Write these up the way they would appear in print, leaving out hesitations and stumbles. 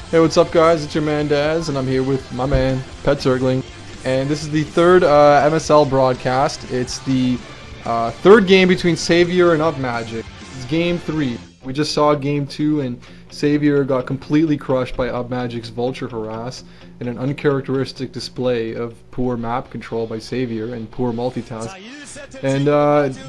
Hey, what's up, guys? It's your man Daz, and I'm here with my man Petzergling, and this is the third MSL broadcast. It's the third game between Savior and Upmagic. It's game 3. We just saw game 2, and Savior got completely crushed by Upmagic's Vulture Harass in an uncharacteristic display of poor map control by Savior and poor multitask. And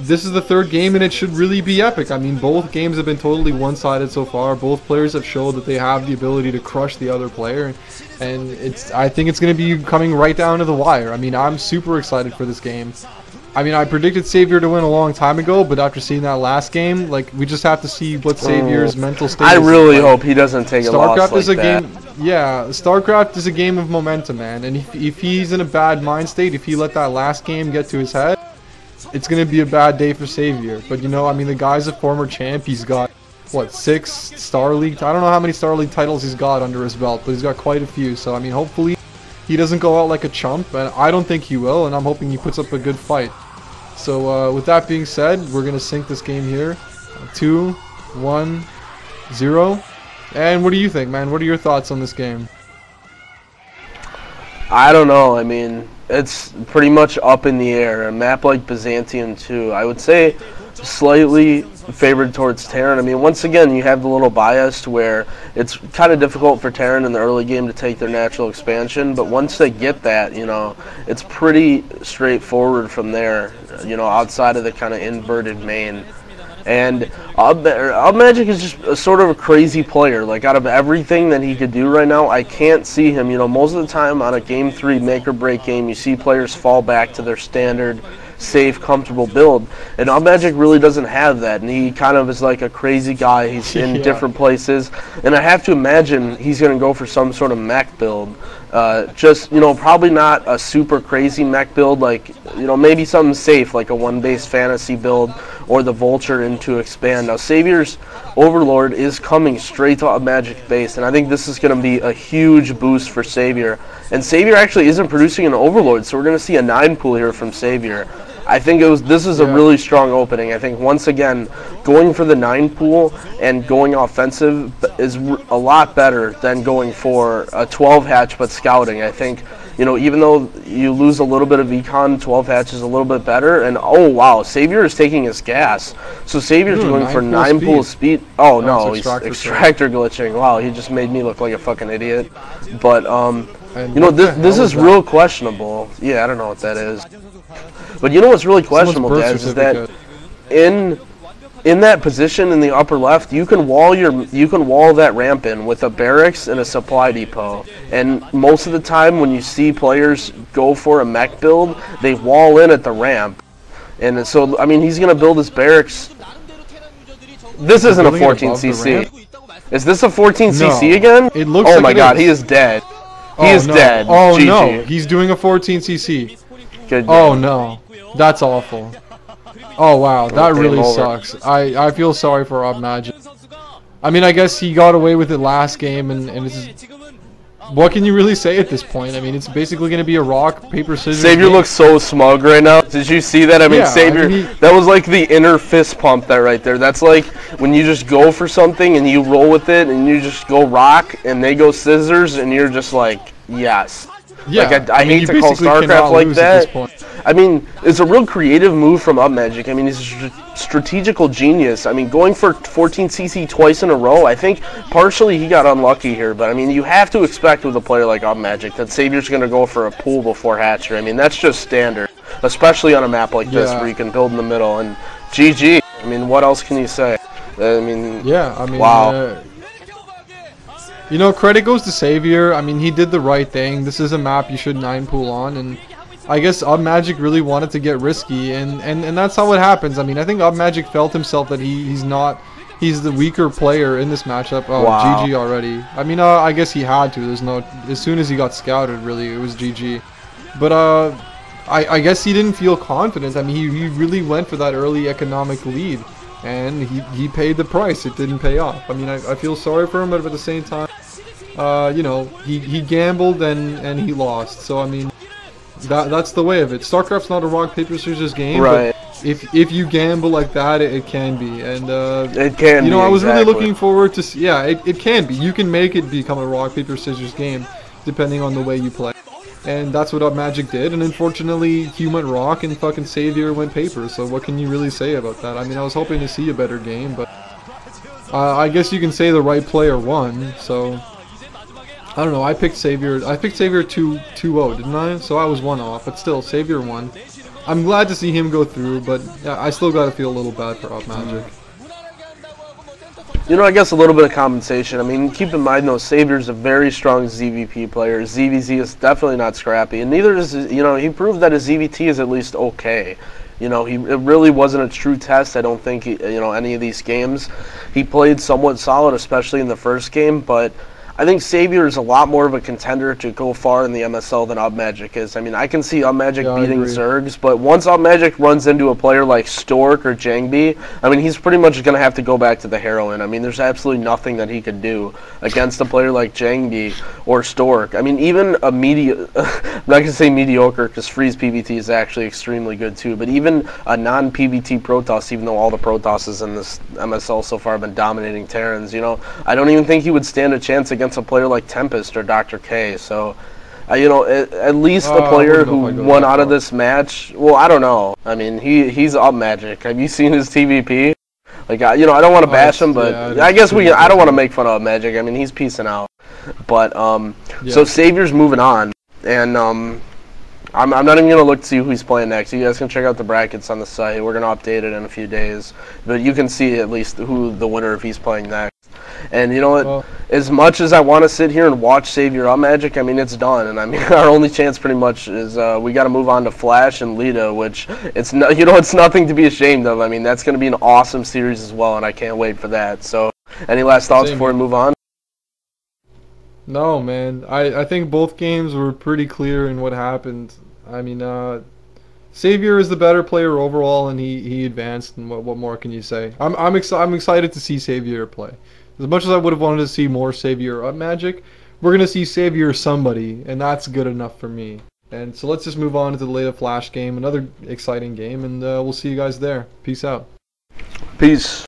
this is the third game, and it should really be epic. I mean, both games have been totally one-sided so far. Both players have showed that they have the ability to crush the other player, and I think it's going to be coming right down to the wire. I mean, I'm super excited for this game. I mean, I predicted Savior to win a long time ago, but after seeing that last game, like, we just have to see what Savior's mental state is. I really hope he doesn't take a loss like that. Yeah, StarCraft is a game of momentum, man, and if he's in a bad mind state, if he let that last game get to his head, it's going to be a bad day for Savior. But, you know, I mean, the guy's a former champ. He's got, what, 6 Star League? I don't know how many Star League titles he's got under his belt, but he's got quite a few. So, I mean, hopefully he doesn't go out like a chump, and I don't think he will, and I'm hoping he puts up a good fight. So, with that being said, we're going to sync this game here. 2, 1, 0. And what do you think, man? What are your thoughts on this game? I don't know. I mean, it's pretty much up in the air. A map like Byzantium too, I would say slightly favored towards Terran. I mean, once again, you have the little bias where it's kind of difficult for Terran in the early game to take their natural expansion, but once they get that, you know, it's pretty straightforward from there, you know, outside of the kind of inverted main. And Upmagic is just a sort of a crazy player. Like, out of everything that he could do right now, I can't see him. You know, most of the time on a Game 3 make-or-break game, you see players fall back to their standard, safe, comfortable build. And Upmagic really doesn't have that. And he kind of is like a crazy guy. He's in different places. And I have to imagine he's going to go for some sort of mech build. Just, you know, probably not a super crazy mech build, like, you know, maybe something safe, like a one-base fantasy build, or the Vulture into expand. Now, Savior's Overlord is coming straight to Upmagic base, and I think this is going to be a huge boost for Savior. And Savior actually isn't producing an Overlord, so we're going to see a 9 pool here from Savior. I think this is a really strong opening. I think, once again, going for the 9 pool and going offensive is a lot better than going for a 12 hatch but scouting. I think, you know, even though you lose a little bit of econ, 12 hatch is a little bit better. And, oh, wow, Savior is taking his gas. So Savior's going for 9 pool speed. Oh, no, he's extractor glitching. Wow, he just made me look like a fucking idiot. But, you know, this is real questionable. Yeah, I don't know what that is. But you know what's really questionable, Daz, is that in that position in the upper left, you can wall that ramp in with a barracks and a supply depot. And most of the time, when you see players go for a mech build, they wall in at the ramp. And so, I mean, he's gonna build his barracks. This isn't a 14cc. Is this a 14cc again? It looks oh my God, he is dead. He is dead. Oh GG. no, he's doing a 14cc. Good oh no, that's awful. Oh wow, that really sucks. I feel sorry for Upmagic. I mean, I guess he got away with it last game, and it's, what can you really say at this point? I mean, it's basically going to be a rock, paper, scissors Savior game. Looks so smug right now. Did you see that? I mean, Savior, I mean, that was like the inner fist pump that right there. That's like when you just go for something and you roll with it and you just go rock and they go scissors and you're just like, yes. Yeah, like, I hate to call StarCraft like that. I mean, it's a real creative move from Upmagic. I mean, he's a strategical genius. I mean, going for 14cc twice in a row, I think partially he got unlucky here. But, I mean, you have to expect with a player like Upmagic that Savior's going to go for a pool before Hatcher. I mean, that's just standard, especially on a map like this where you can build in the middle. And GG. I mean, what else can you say? I mean, wow. You know, credit goes to Savior. I mean, he did the right thing. This is a map you should 9 pool on, and I guess Upmagic really wanted to get risky, and that's how it happens. I mean, I think Upmagic felt himself that he's the weaker player in this matchup. Oh, wow. GG already. I mean, I guess he had to. There's no, as soon as he got scouted, really, it was GG. But I guess he didn't feel confident. I mean, he really went for that early economic lead, and he paid the price. It didn't pay off. I mean, I feel sorry for him, but at the same time, you know, he gambled and he lost. So I mean, that's the way of it. StarCraft's not a rock paper scissors game, right? if you gamble like that, it can be. And It can be, you know, I was really exactly. looking forward to yeah, it can be. You can make it become a rock paper scissors game depending on the way you play. And that's what Upmagic did, and unfortunately, Hugh went rock and fucking Savior went paper, so what can you really say about that? I mean, I was hoping to see a better game, but I guess you can say the right player won, so I don't know, I picked Savior 2-0, didn't I? So I was one off, but still, Savior won. I'm glad to see him go through, but I still gotta feel a little bad for Upmagic. You know, I guess a little bit of compensation. I mean, keep in mind, though, Savior's a very strong ZVP player. ZVZ is definitely not scrappy, and neither is, you know, he proved that his ZVT is at least okay. You know, it really wasn't a true test, I don't think, you know, any of these games. He played somewhat solid, especially in the first game, but I think Savior is a lot more of a contender to go far in the MSL than Upmagic is. I mean, I can see Upmagic beating Zergs, but once Upmagic runs into a player like Stork or Jangbi, I mean, he's pretty much going to have to go back to the heroin. I mean, there's absolutely nothing that he could do against a player like Jangbi or Stork. I mean, even a I'm not going to say mediocre because Freeze PvT is actually extremely good too, but even a non-PvT Protoss, even though all the Protosses in this MSL so far have been dominating Terrans, you know, I don't even think he would stand a chance against a player like Tempest or Dr. K. So, you know, at least a player who won out of this match. Well, I don't know. I mean, he's Upmagic. Have you seen his TVP? Like, you know, I don't want to bash him, but I guess I don't want to make fun of Upmagic. I mean, he's peacing out. But so Savior's moving on, and I'm not even going to look to see who he's playing next. You guys can check out the brackets on the site. We're going to update it in a few days, but you can see at least who the winner if he's playing next. And you know what? Well, as much as I want to sit here and watch Savior Upmagic, I mean, it's done. And I mean, our only chance pretty much is we got to move on to Flash and Lita, which it's you know, it's nothing to be ashamed of. I mean, that's going to be an awesome series as well, and I can't wait for that. So, any last thoughts before we move on? No, man. I think both games were pretty clear in what happened. I mean, Savior is the better player overall, and he advanced. And what more can you say? I'm excited to see Savior play. As much as I would have wanted to see more Savior Upmagic, we're gonna see Savior somebody, and that's good enough for me. And so let's just move on to the Lita Flash game, another exciting game, and we'll see you guys there. Peace out. Peace.